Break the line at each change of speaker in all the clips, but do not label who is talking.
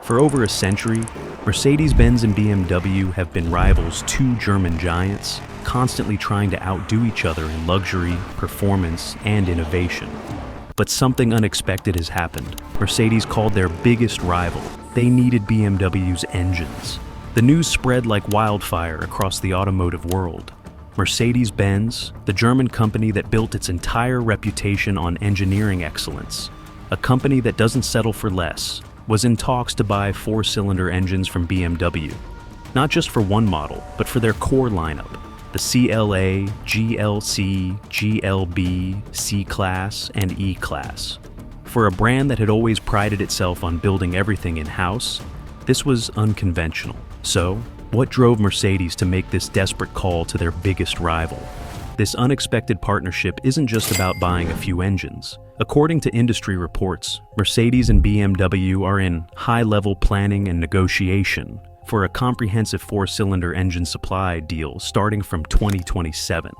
For over a century, Mercedes-Benz and BMW have been rivals, two German giants, constantly trying to outdo each other in luxury, performance, and innovation. But something unexpected has happened. Mercedes called their biggest rival. They needed BMW's engines. The news spread like wildfire across the automotive world. Mercedes-Benz, the German company that built its entire reputation on engineering excellence, a company that doesn't settle for less, was in talks to buy four-cylinder engines from BMW. Not just for one model, but for their core lineup, the CLA, GLC, GLB, C-Class, and E-Class. For a brand that had always prided itself on building everything in-house, this was unconventional. So, what drove Mercedes to make this desperate call to their biggest rival? This unexpected partnership isn't just about buying a few engines. According to industry reports, Mercedes and BMW are in high-level planning and negotiation for a comprehensive four-cylinder engine supply deal starting from 2027.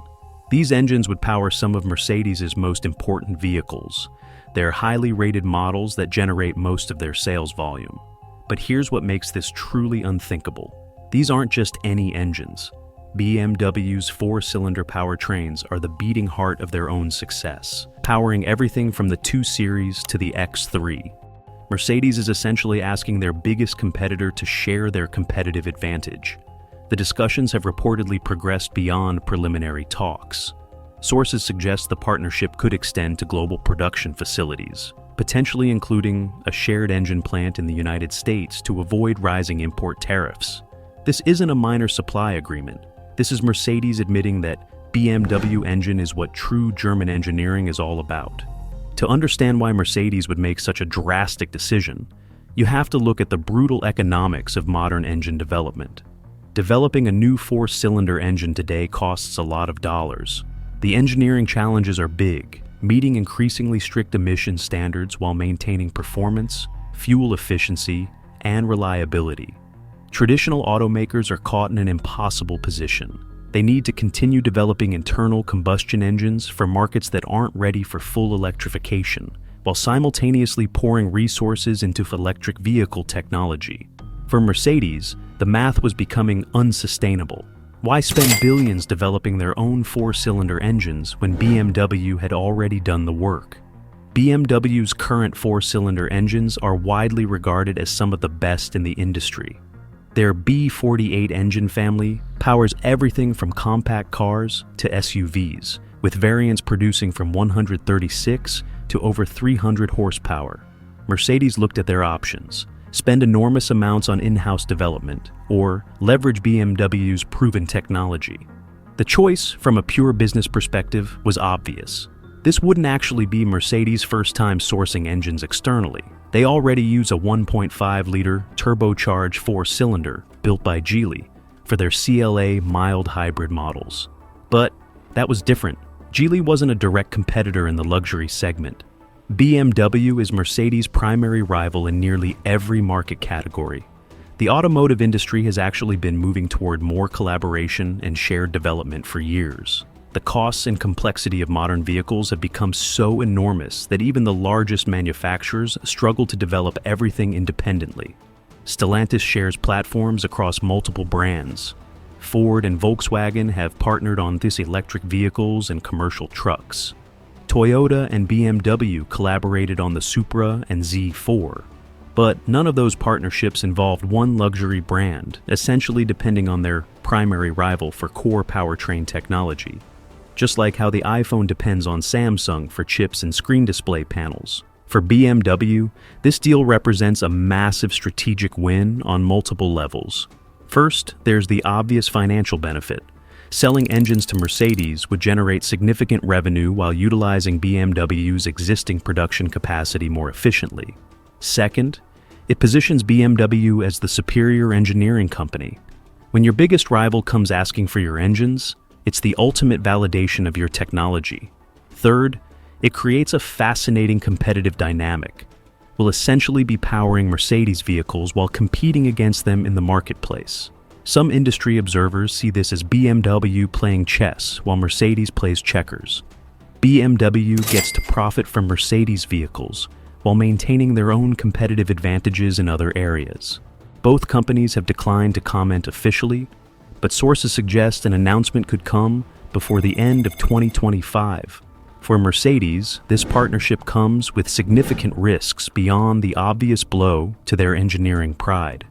These engines would power some of Mercedes's most important vehicles. They're highly rated models that generate most of their sales volume. But here's what makes this truly unthinkable. These aren't just any engines. BMW's four-cylinder powertrains are the beating heart of their own success, powering everything from the 2 Series to the X3. Mercedes is essentially asking their biggest competitor to share their competitive advantage. The discussions have reportedly progressed beyond preliminary talks. Sources suggest the partnership could extend to global production facilities, potentially including a shared engine plant in the United States to avoid rising import tariffs. This isn't a minor supply agreement. This is Mercedes admitting that BMW engine is what true German engineering is all about. To understand why Mercedes would make such a drastic decision, you have to look at the brutal economics of modern engine development. Developing a new four-cylinder engine today costs a lot of dollars. The engineering challenges are big, meeting increasingly strict emission standards while maintaining performance, fuel efficiency, and reliability. Traditional automakers are caught in an impossible position. They need to continue developing internal combustion engines for markets that aren't ready for full electrification, while simultaneously pouring resources into electric vehicle technology. For Mercedes, the math was becoming unsustainable. Why spend billions developing their own four-cylinder engines when BMW had already done the work? BMW's current four-cylinder engines are widely regarded as some of the best in the industry. Their B48 engine family powers everything from compact cars to SUVs, with variants producing from 136 to over 300 horsepower. Mercedes looked at their options: spend enormous amounts on in-house development, or leverage BMW's proven technology. The choice, from a pure business perspective, was obvious. This wouldn't actually be Mercedes' first time sourcing engines externally. They already use a 1.5-liter turbocharged four-cylinder built by Geely for their CLA mild hybrid models. But that was different. Geely wasn't a direct competitor in the luxury segment. BMW is Mercedes' primary rival in nearly every market category. The automotive industry has actually been moving toward more collaboration and shared development for years. The costs and complexity of modern vehicles have become so enormous that even the largest manufacturers struggle to develop everything independently. Stellantis shares platforms across multiple brands. Ford and Volkswagen have partnered on this electric vehicles and commercial trucks. Toyota and BMW collaborated on the Supra and Z4. But none of those partnerships involved one luxury brand, essentially depending on their primary rival for core powertrain technology. Just like how the iPhone depends on Samsung for chips and screen display panels. For BMW, this deal represents a massive strategic win on multiple levels. First, there's the obvious financial benefit. Selling engines to Mercedes would generate significant revenue while utilizing BMW's existing production capacity more efficiently. Second, it positions BMW as the superior engineering company. When your biggest rival comes asking for your engines, it's the ultimate validation of your technology. Third, it creates a fascinating competitive dynamic. We'll essentially be powering Mercedes vehicles while competing against them in the marketplace. Some industry observers see this as BMW playing chess while Mercedes plays checkers. BMW gets to profit from Mercedes vehicles, while maintaining their own competitive advantages in other areas. Both companies have declined to comment officially, but sources suggest an announcement could come before the end of 2025. For Mercedes, this partnership comes with significant risks beyond the obvious blow to their engineering pride.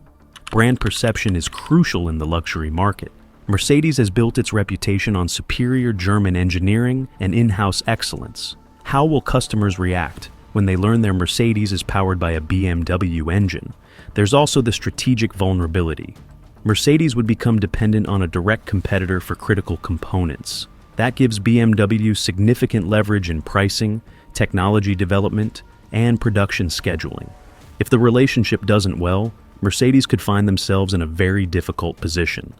Brand perception is crucial in the luxury market. Mercedes has built its reputation on superior German engineering and in-house excellence. How will customers react when they learn their Mercedes is powered by a BMW engine? There's also the strategic vulnerability. Mercedes would become dependent on a direct competitor for critical components. That gives BMW significant leverage in pricing, technology development, and production scheduling. If the relationship doesn't well, Mercedes could find themselves in a very difficult position.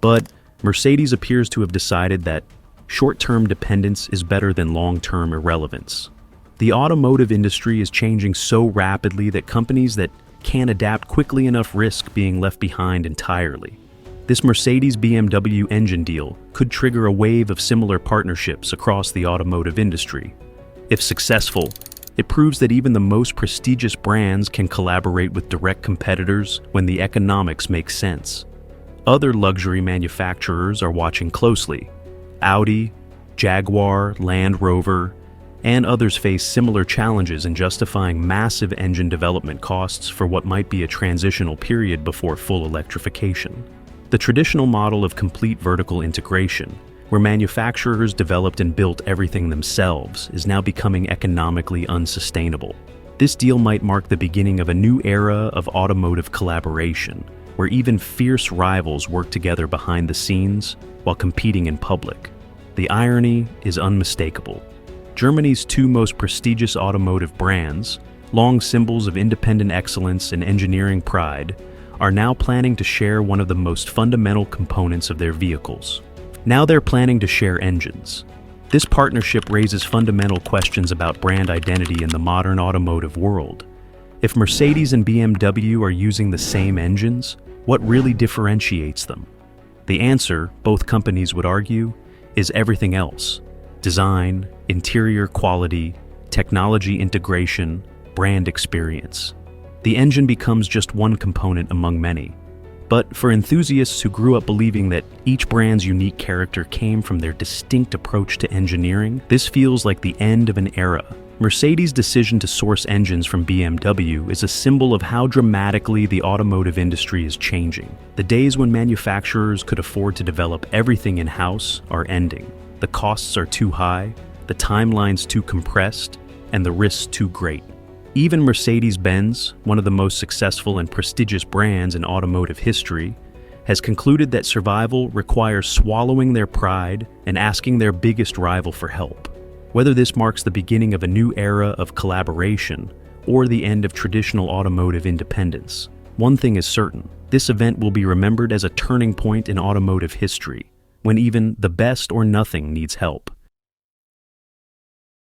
But Mercedes appears to have decided that short-term dependence is better than long-term irrelevance. The automotive industry is changing so rapidly that companies that can't adapt quickly enough risk being left behind entirely. This Mercedes-BMW engine deal could trigger a wave of similar partnerships across the automotive industry. If successful, it proves that even the most prestigious brands can collaborate with direct competitors when the economics make sense. Other luxury manufacturers are watching closely. Audi, Jaguar, Land Rover, and others face similar challenges in justifying massive engine development costs for what might be a transitional period before full electrification. The traditional model of complete vertical integration, where manufacturers developed and built everything themselves, is now becoming economically unsustainable. This deal might mark the beginning of a new era of automotive collaboration, where even fierce rivals work together behind the scenes while competing in public. The irony is unmistakable. Germany's two most prestigious automotive brands, long symbols of independent excellence and engineering pride, are now planning to share one of the most fundamental components of their vehicles. Now they're planning to share engines. This partnership raises fundamental questions about brand identity in the modern automotive world. If Mercedes and BMW are using the same engines, what really differentiates them? The answer, both companies would argue, is everything else: design, interior quality, technology integration, brand experience. The engine becomes just one component among many. But for enthusiasts who grew up believing that each brand's unique character came from their distinct approach to engineering, this feels like the end of an era. Mercedes' decision to source engines from BMW is a symbol of how dramatically the automotive industry is changing. The days when manufacturers could afford to develop everything in-house are ending. The costs are too high, the timelines too compressed, and the risks too great. Even Mercedes-Benz, one of the most successful and prestigious brands in automotive history, has concluded that survival requires swallowing their pride and asking their biggest rival for help. Whether this marks the beginning of a new era of collaboration or the end of traditional automotive independence, one thing is certain: this event will be remembered as a turning point in automotive history, when even the best or nothing needs help.